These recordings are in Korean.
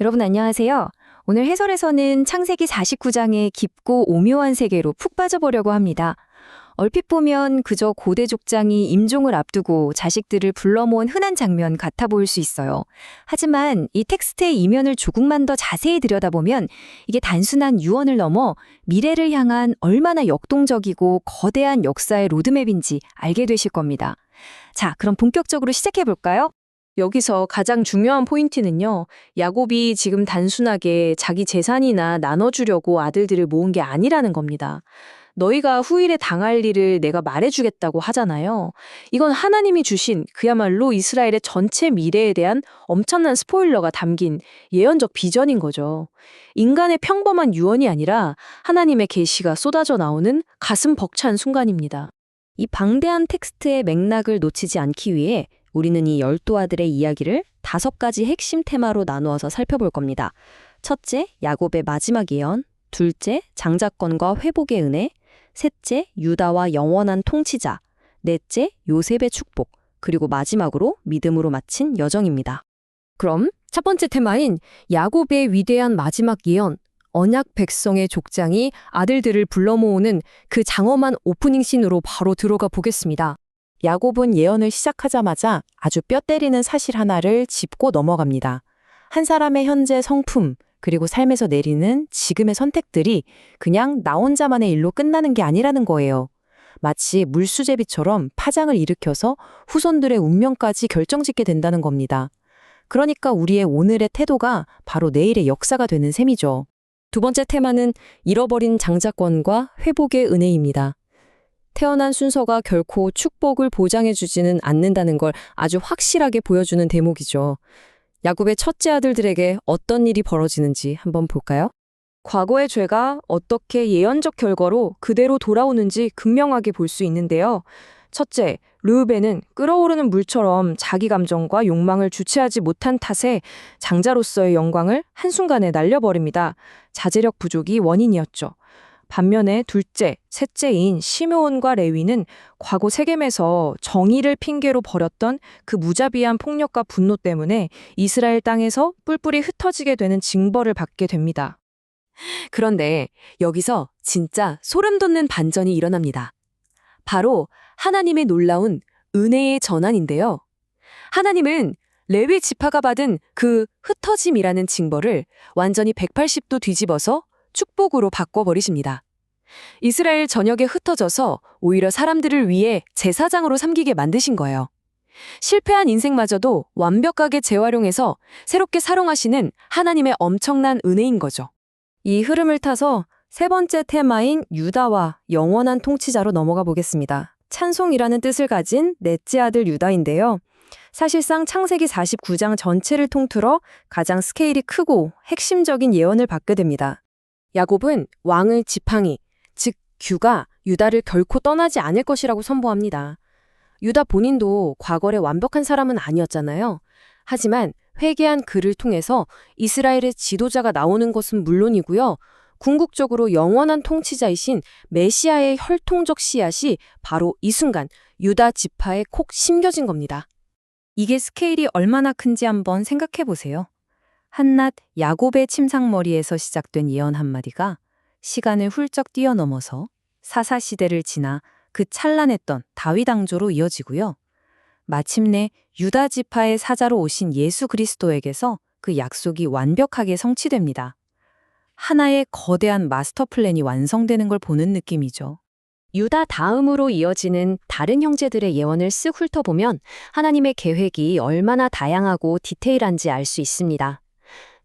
여러분 안녕하세요. 오늘 해설에서는 창세기 49장의 깊고 오묘한 세계로 푹 빠져보려고 합니다. 얼핏 보면 그저 고대 족장이 임종을 앞두고 자식들을 불러 모은 흔한 장면 같아 보일 수 있어요. 하지만 이 텍스트의 이면을 조금만 더 자세히 들여다보면 이게 단순한 유언을 넘어 미래를 향한 얼마나 역동적이고 거대한 역사의 로드맵인지 알게 되실 겁니다. 자, 그럼 본격적으로 시작해 볼까요? 여기서 가장 중요한 포인트는요, 야곱이 지금 단순하게 자기 재산이나 나눠주려고 아들들을 모은 게 아니라는 겁니다. 너희가 후일에 당할 일을 내가 말해주겠다고 하잖아요. 이건 하나님이 주신 그야말로 이스라엘의 전체 미래에 대한 엄청난 스포일러가 담긴 예언적 비전인 거죠. 인간의 평범한 유언이 아니라 하나님의 계시가 쏟아져 나오는 가슴 벅찬 순간입니다. 이 방대한 텍스트의 맥락을 놓치지 않기 위해 우리는 이 12아들의 이야기를 5가지 핵심 테마로 나누어서 살펴볼 겁니다. 첫째, 야곱의 마지막 예언. 둘째, 장자권과 회복의 은혜. 셋째, 유다와 영원한 통치자. 넷째, 요셉의 축복. 그리고 마지막으로 믿음으로 마친 여정입니다. 그럼 첫 번째 테마인 야곱의 위대한 마지막 예언. 언약 백성의 족장이 아들들을 불러 모으는 그 장엄한 오프닝 씬으로 바로 들어가 보겠습니다. 야곱은 예언을 시작하자마자 아주 뼈 때리는 사실 하나를 짚고 넘어갑니다. 한 사람의 현재 성품, 그리고 삶에서 내리는 지금의 선택들이 그냥 나 혼자만의 일로 끝나는 게 아니라는 거예요. 마치 물수제비처럼 파장을 일으켜서 후손들의 운명까지 결정짓게 된다는 겁니다. 그러니까 우리의 오늘의 태도가 바로 내일의 역사가 되는 셈이죠. 두 번째 테마는 잃어버린 장자권과 회복의 은혜입니다. 태어난 순서가 결코 축복을 보장해주지는 않는다는 걸 아주 확실하게 보여주는 대목이죠. 야곱의 첫째 아들들에게 어떤 일이 벌어지는지 한번 볼까요? 과거의 죄가 어떻게 예언적 결과로 그대로 돌아오는지 극명하게 볼 수 있는데요. 첫째, 르우벤은 끓어오르는 물처럼 자기 감정과 욕망을 주체하지 못한 탓에 장자로서의 영광을 한순간에 날려버립니다. 자제력 부족이 원인이었죠. 반면에 둘째, 셋째인 시므온과 레위는 과거 세겜에서 정의를 핑계로 벌였던 그 무자비한 폭력과 분노 때문에 이스라엘 땅에서 뿔뿔이 흩어지게 되는 징벌을 받게 됩니다. 그런데 여기서 진짜 소름 돋는 반전이 일어납니다. 바로 하나님의 놀라운 은혜의 전환인데요. 하나님은 레위 지파가 받은 그 흩어짐이라는 징벌을 완전히 180도 뒤집어서 축복으로 바꿔버리십니다. 이스라엘 전역에 흩어져서 오히려 사람들을 위해 제사장으로 삼기게 만드신 거예요. 실패한 인생마저도 완벽하게 재활용해서 새롭게 사용하시는 하나님의 엄청난 은혜인 거죠. 이 흐름을 타서 세 번째 테마인 유다와 영원한 통치자로 넘어가 보겠습니다. 찬송이라는 뜻을 가진 넷째 아들 유다인데요. 사실상 창세기 49장 전체를 통틀어 가장 스케일이 크고 핵심적인 예언을 받게 됩니다. 야곱은 왕을 지팡이, 즉 규가 유다를 결코 떠나지 않을 것이라고 선포합니다. 유다 본인도 과거에 완벽한 사람은 아니었잖아요. 하지만 회개한 그를 통해서 이스라엘의 지도자가 나오는 것은 물론이고요. 궁극적으로 영원한 통치자이신 메시아의 혈통적 씨앗이 바로 이 순간 유다 지파에 콕 심겨진 겁니다. 이게 스케일이 얼마나 큰지 한번 생각해 보세요. 한낱 야곱의 침상머리에서 시작된 예언 한마디가 시간을 훌쩍 뛰어넘어서 사사시대를 지나 그 찬란했던 다윗 왕조로 이어지고요. 마침내 유다 지파의 사자로 오신 예수 그리스도에게서 그 약속이 완벽하게 성취됩니다. 하나의 거대한 마스터 플랜이 완성되는 걸 보는 느낌이죠. 유다 다음으로 이어지는 다른 형제들의 예언을 쓱 훑어보면 하나님의 계획이 얼마나 다양하고 디테일한지 알 수 있습니다.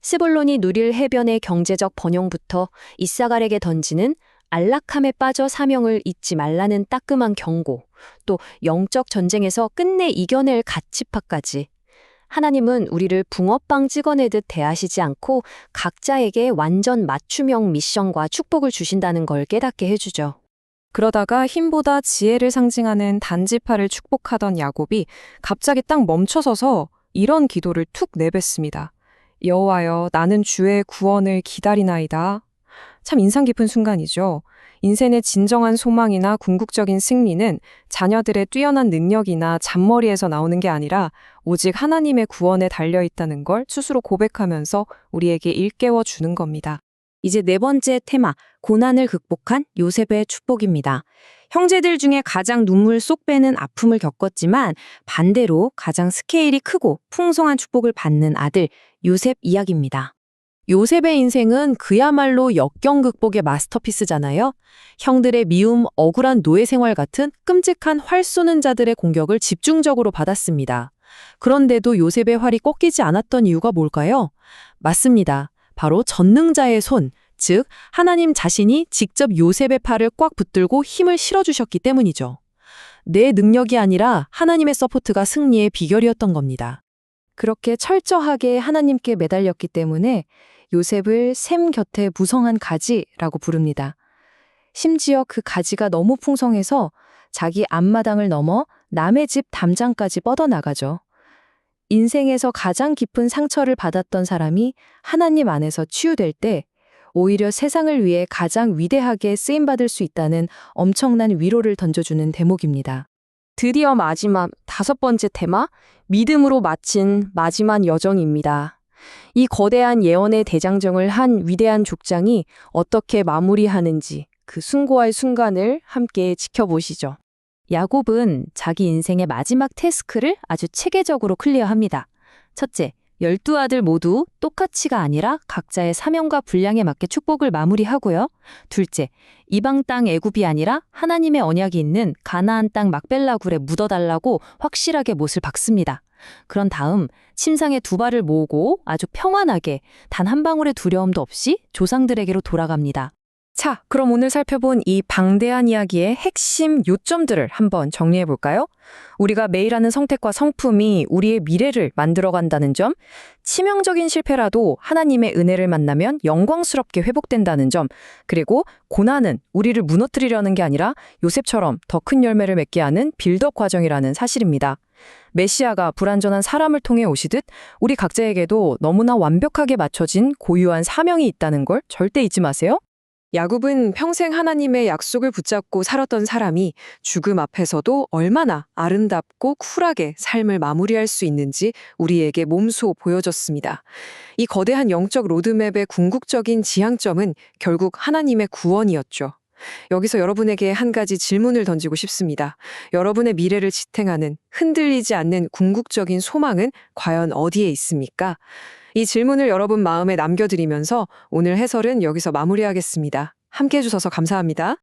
스불론이 누릴 해변의 경제적 번영부터 이사갈에게 던지는 안락함에 빠져 사명을 잊지 말라는 따끔한 경고, 또 영적 전쟁에서 끝내 이겨낼 갓지파까지 하나님은 우리를 붕어빵 찍어내듯 대하시지 않고 각자에게 완전 맞춤형 미션과 축복을 주신다는 걸 깨닫게 해주죠. 그러다가 힘보다 지혜를 상징하는 단지파를 축복하던 야곱이 갑자기 딱 멈춰서서 이런 기도를 툭 내뱉습니다. 여호와여, 나는 주의 구원을 기다리나이다. 참 인상 깊은 순간이죠. 인생의 진정한 소망이나 궁극적인 승리는 자녀들의 뛰어난 능력이나 잔머리에서 나오는 게 아니라 오직 하나님의 구원에 달려 있다는 걸 스스로 고백하면서 우리에게 일깨워 주는 겁니다. 이제 네 번째 테마, 고난을 극복한 요셉의 축복입니다. 형제들 중에 가장 눈물 쏙 빼는 아픔을 겪었지만 반대로 가장 스케일이 크고 풍성한 축복을 받는 아들 요셉 이야기입니다. 요셉의 인생은 그야말로 역경 극복의 마스터피스잖아요. 형들의 미움, 억울한 노예 생활 같은 끔찍한 활 쏘는 자들의 공격을 집중적으로 받았습니다. 그런데도 요셉의 활이 꺾이지 않았던 이유가 뭘까요? 맞습니다. 바로 전능자의 손, 즉 하나님 자신이 직접 요셉의 팔을 꽉 붙들고 힘을 실어주셨기 때문이죠. 내 능력이 아니라 하나님의 서포트가 승리의 비결이었던 겁니다. 그렇게 철저하게 하나님께 매달렸기 때문에 요셉을 샘 곁에 무성한 가지라고 부릅니다. 심지어 그 가지가 너무 풍성해서 자기 앞마당을 넘어 남의 집 담장까지 뻗어나가죠. 인생에서 가장 깊은 상처를 받았던 사람이 하나님 안에서 치유될 때 오히려 세상을 위해 가장 위대하게 쓰임받을 수 있다는 엄청난 위로를 던져주는 대목입니다. 드디어 마지막 5번째 테마, 믿음으로 마친 마지막 여정입니다. 이 거대한 예언의 대장정을 한 위대한 족장이 어떻게 마무리하는지 그 숭고할 순간을 함께 지켜보시죠. 야곱은 자기 인생의 마지막 태스크를 아주 체계적으로 클리어합니다. 첫째, 12아들 모두 똑같이가 아니라 각자의 사명과 분량에 맞게 축복을 마무리하고요. 둘째, 이방 땅 애굽이 아니라 하나님의 언약이 있는 가나안 땅 막벨라 굴에 묻어달라고 확실하게 못을 박습니다. 그런 다음 침상에 2발을 모으고 아주 평안하게 단 한 방울의 두려움도 없이 조상들에게로 돌아갑니다. 자, 그럼 오늘 살펴본 이 방대한 이야기의 핵심 요점들을 한번 정리해 볼까요? 우리가 매일 하는 선택과 성품이 우리의 미래를 만들어간다는 점, 치명적인 실패라도 하나님의 은혜를 만나면 영광스럽게 회복된다는 점, 그리고 고난은 우리를 무너뜨리려는 게 아니라 요셉처럼 더 큰 열매를 맺게 하는 빌드업 과정이라는 사실입니다. 메시아가 불완전한 사람을 통해 오시듯 우리 각자에게도 너무나 완벽하게 맞춰진 고유한 사명이 있다는 걸 절대 잊지 마세요. 야곱은 평생 하나님의 약속을 붙잡고 살았던 사람이 죽음 앞에서도 얼마나 아름답고 쿨하게 삶을 마무리할 수 있는지 우리에게 몸소 보여줬습니다. 이 거대한 영적 로드맵의 궁극적인 지향점은 결국 하나님의 구원이었죠. 여기서 여러분에게 한 가지 질문을 던지고 싶습니다. 여러분의 미래를 지탱하는 흔들리지 않는 궁극적인 소망은 과연 어디에 있습니까? 이 질문을 여러분 마음에 남겨드리면서 오늘 해설은 여기서 마무리하겠습니다. 함께 해주셔서 감사합니다.